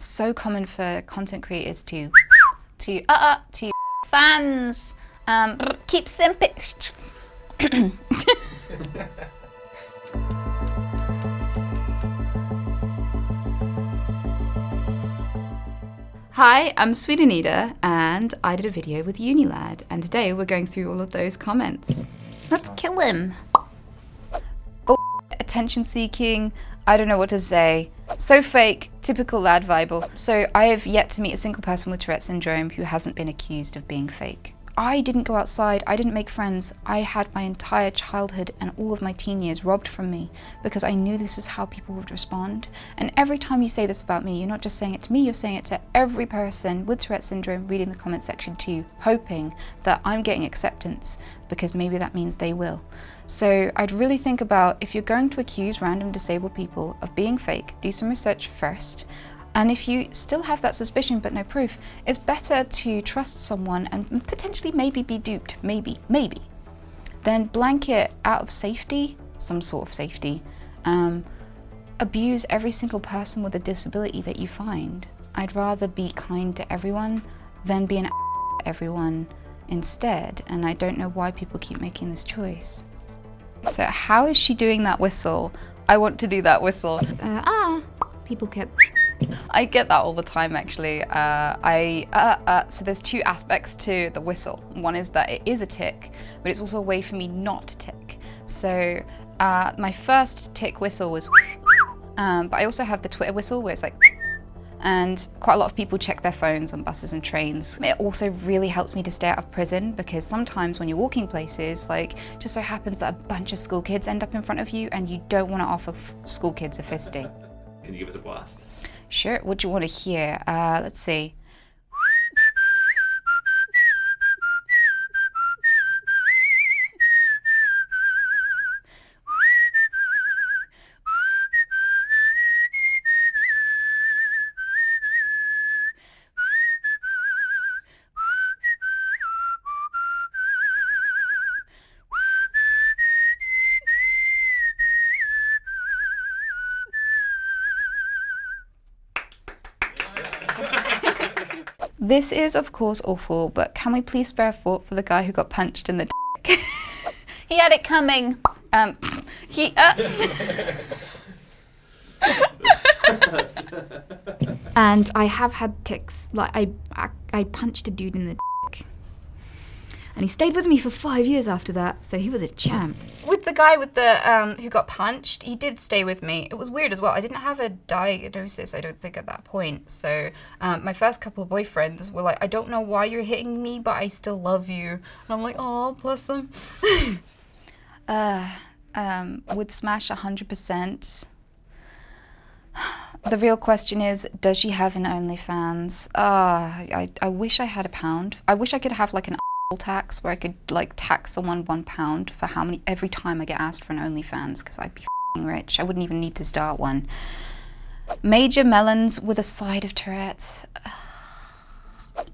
so common for content creators to fans, keep simping. Hi, I'm Sweet Anita, and I did a video with UNILAD, and today we're going through all of those comments. Let's kill him. Attention seeking, I don't know what to say. So fake, typical LADbible. So I have yet to meet a single person with Tourette's syndrome who hasn't been accused of being fake. I didn't go outside, I didn't make friends. I had my entire childhood and all of my teen years robbed from me because I knew this is how people would respond. And every time you say this about me, you're not just saying it to me, you're saying it to every person with Tourette's syndrome reading the comment section too, hoping that I'm getting acceptance because maybe that means they will. So I'd really think about, if you're going to accuse random disabled people of being fake, do some research first. And if you still have that suspicion but no proof, it's better to trust someone and potentially maybe be duped, maybe, than blanket out of safety, some sort of safety, abuse every single person with a disability that you find. I'd rather be kind to everyone than be an to everyone instead, and I don't know why people keep making this choice. So how is she doing that whistle? I want to do that whistle. People kept... I get that all the time, actually. So there's two aspects to the whistle. One is that it is a tick, but it's also a way for me not to tick. So my first tick whistle was but I also have the Twitter whistle where it's like, and quite a lot of people check their phones on buses and trains. It also really helps me to stay out of prison because sometimes when you're walking places, like, just so happens that a bunch of school kids end up in front of you and you don't want to offer school kids a fisting. Can you give us a blast? Sure, what do you want to hear? Let's see. This is, of course, awful, but can we please spare a thought for the guy who got punched in the dick? He had it coming. And I have had ticks. Like, I punched a dude in the dick. And he stayed with me for 5 years after that, so he was a champ. With the guy with the who got punched, he did stay with me. It was weird as well. I didn't have a diagnosis, I don't think, at that point. So my first couple of boyfriends were like, I don't know why you're hitting me, but I still love you. And I'm like, oh, bless him. Would smash 100%. The real question is, does she have an OnlyFans? I wish I had £1. I wish I could have like an tax where I could like tax someone £1 for every time I get asked for an OnlyFans, because I'd be f***ing rich. I wouldn't even need to start one. Major melons with a side of Tourette's.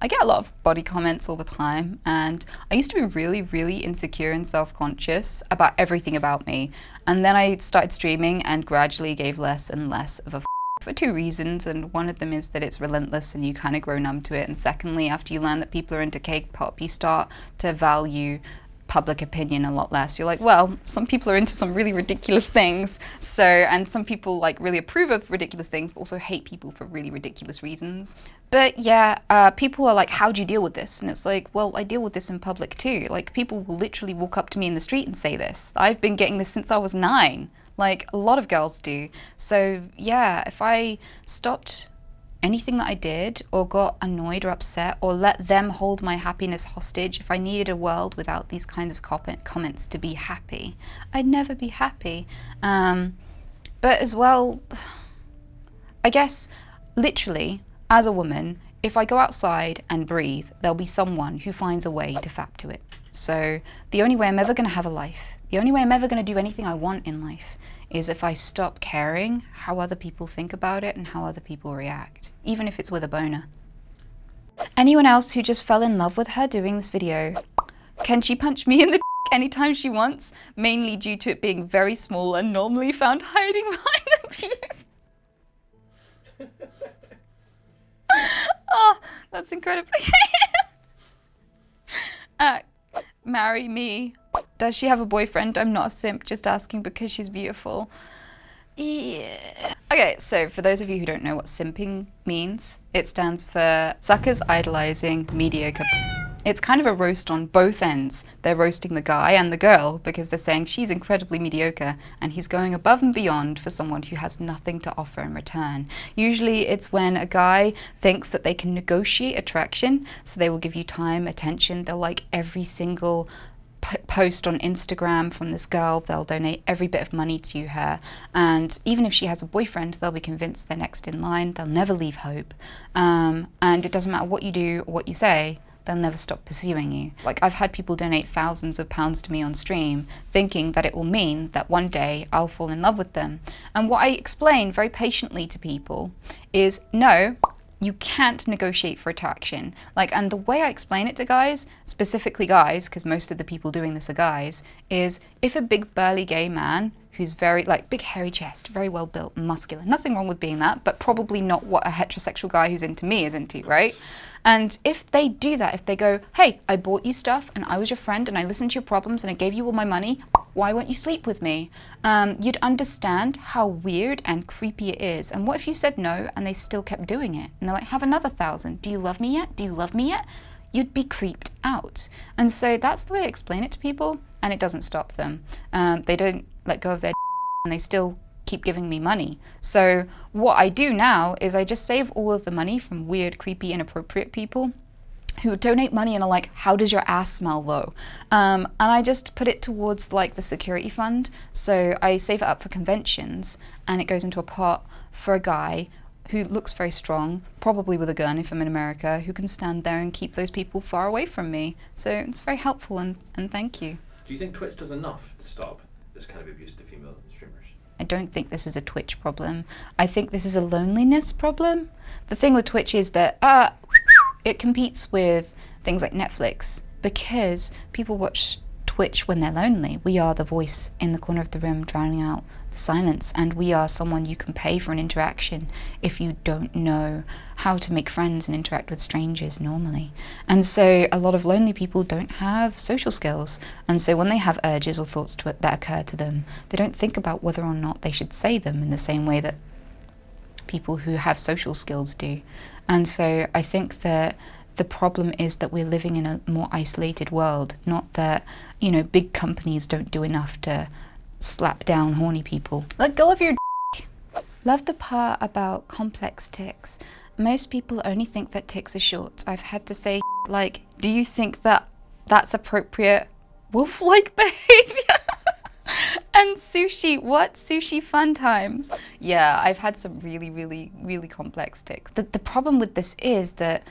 I get a lot of body comments all the time, and I used to be really, really insecure and self-conscious about everything about me. And then I started streaming and gradually gave less and less of a for two reasons, and one of them is that it's relentless and you kind of grow numb to it, and secondly, after you learn that people are into K-pop, you start to value public opinion a lot less. You're like, well, some people are into some really ridiculous things, so, and some people like really approve of ridiculous things but also hate people for really ridiculous reasons. But yeah, people are like, how do you deal with this? And it's like, well, I deal with this in public too. Like, people will literally walk up to me in the street and say this. I've been getting this since I was 9. Like, a lot of girls do. So yeah, if I stopped anything that I did, or got annoyed or upset, or let them hold my happiness hostage, if I needed a world without these kinds of comments to be happy, I'd never be happy. But as well, I guess, literally, as a woman, if I go outside and breathe, there'll be someone who finds a way to fap to it. So the only way I'm ever going to have a life, the only way I'm ever going to do anything I want in life, is if I stop caring how other people think about it and how other people react, even if it's with a boner. Anyone else who just fell in love with her doing this video, can she punch me in the anytime she wants, mainly due to it being very small and normally found hiding behind a view? That's incredibly marry me. Does she have a boyfriend? I'm not a simp, just asking because she's beautiful. Yeah. Okay, so for those of you who don't know what simping means, it stands for suckers idolizing mediocre. It's kind of a roast on both ends. They're roasting the guy and the girl because they're saying she's incredibly mediocre and he's going above and beyond for someone who has nothing to offer in return. Usually it's when a guy thinks that they can negotiate attraction, so they will give you time, attention, they'll like every single post on Instagram from this girl, they'll donate every bit of money to her, and even if she has a boyfriend, they'll be convinced they're next in line, they'll never leave hope, and it doesn't matter what you do or what you say, they'll never stop pursuing you. Like, I've had people donate thousands of pounds to me on stream, thinking that it will mean that one day I'll fall in love with them. And what I explain very patiently to people is, no, you can't negotiate for attraction. Like, and the way I explain it to guys, specifically guys, because most of the people doing this are guys, is if a big burly gay man who's very, like, big hairy chest, very well built, muscular, nothing wrong with being that, but probably not what a heterosexual guy who's into me is into, right? And if they do that, if they go, hey, I bought you stuff and I was your friend and I listened to your problems and I gave you all my money, why won't you sleep with me? You'd understand how weird and creepy it is. And what if you said no and they still kept doing it? And they're like, have another 1,000. Do you love me yet? Do you love me yet? You'd be creeped out. And so that's the way I explain it to people, and it doesn't stop them. They don't let go of their and they still keep giving me money. So what I do now is I just save all of the money from weird, creepy, inappropriate people who donate money and are like, how does your ass smell though? And I just put it towards like the security fund. So I save it up for conventions and it goes into a pot for a guy who looks very strong, probably with a gun if I'm in America, who can stand there and keep those people far away from me. So it's very helpful and thank you. Do you think Twitch does enough to stop this kind of abuse to female streamers? I don't think this is a Twitch problem. I think this is a loneliness problem. The thing with Twitch is that it competes with things like Netflix because people watch Twitch when they're lonely. We are the voice in the corner of the room drowning out the silence, and we are someone you can pay for an interaction if you don't know how to make friends and interact with strangers normally. And so a lot of lonely people don't have social skills, and so when they have urges or thoughts that occur to them, they don't think about whether or not they should say them in the same way that people who have social skills do. And so I think that the problem is that we're living in a more isolated world, not that, you know, big companies don't do enough to slap down horny people. Let go of your dick. Love the part about complex tics. Most people only think that tics are short. I've had to say, like, do you think that that's appropriate wolf-like behavior? And sushi, what? Sushi fun times. Yeah, I've had some really, really, really complex tics. The problem with this is that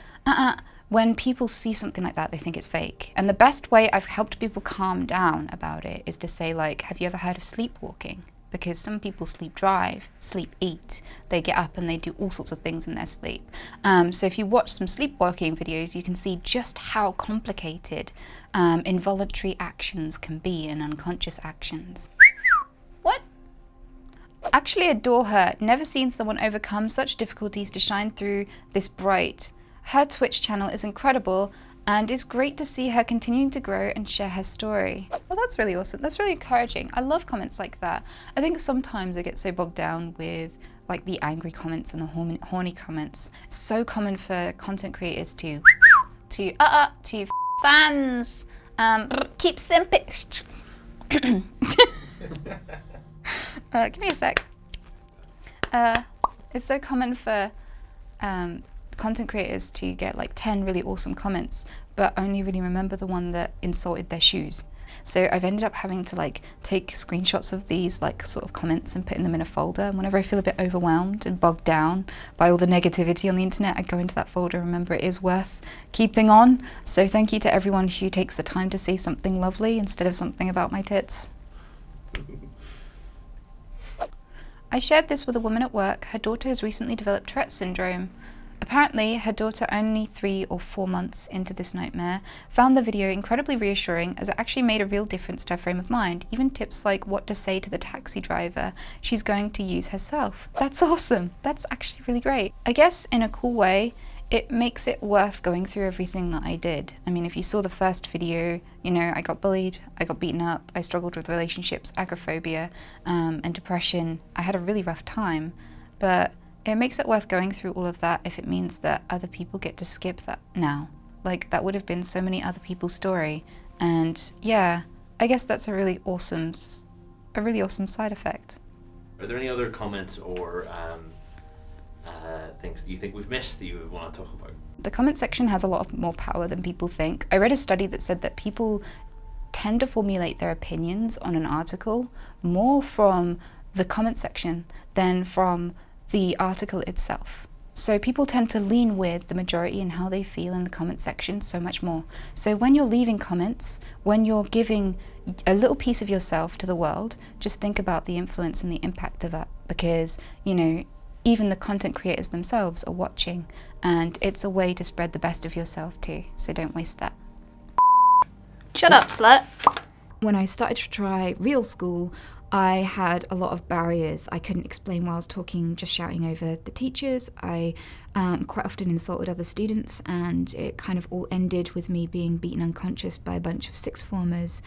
when people see something like that, they think it's fake. And the best way I've helped people calm down about it is to say, like, have you ever heard of sleepwalking? Because some people sleep drive, sleep eat. They get up and they do all sorts of things in their sleep. So if you watch some sleepwalking videos, you can see just how complicated involuntary actions can be and unconscious actions. What? Actually adore her. Never seen someone overcome such difficulties to shine through this bright. Her Twitch channel is incredible and it's great to see her continuing to grow and share her story. Well, that's really awesome. That's really encouraging. I love comments like that. I think sometimes I get so bogged down with like the angry comments and the horny comments. It's so common for content creators to fans, keep simping. Give me a sec. It's so common for content creators to get like 10 really awesome comments, but only really remember the one that insulted their shoes. So I've ended up having to like take screenshots of these like sort of comments and putting them in a folder. And whenever I feel a bit overwhelmed and bogged down by all the negativity on the internet, I go into that folder and remember it is worth keeping on. So thank you to everyone who takes the time to say something lovely instead of something about my tits. I shared this with a woman at work. Her daughter has recently developed Tourettes syndrome. Apparently, her daughter, only 3 or 4 months into this nightmare, found the video incredibly reassuring as it actually made a real difference to her frame of mind. Even tips like what to say to the taxi driver she's going to use herself. That's awesome. That's actually really great. I guess in a cool way, It makes it worth going through everything that I did. I mean, if you saw the first video, you know, I got bullied, I got beaten up, I struggled with relationships, agoraphobia, and depression. I had a really rough time, but it makes it worth going through all of that if it means that other people get to skip that now. Like, that would have been so many other people's story. And yeah, I guess that's a really awesome side effect. Are there any other comments or things that you think we've missed that you would want to talk about? The comment section has a lot more power than people think. I read a study that said that people tend to formulate their opinions on an article more from the comment section than from the article itself. So people tend to lean with the majority in how they feel in the comment section so much more. So when you're leaving comments, when you're giving a little piece of yourself to the world, just think about the influence and the impact of it, because, you know, even the content creators themselves are watching, and it's a way to spread the best of yourself too, so don't waste that. Shut up, slut. When I started to try real school, I had a lot of barriers. I couldn't explain while I was talking, just shouting over the teachers. I quite often insulted other students, and it kind of all ended with me being beaten unconscious by a bunch of sixth formers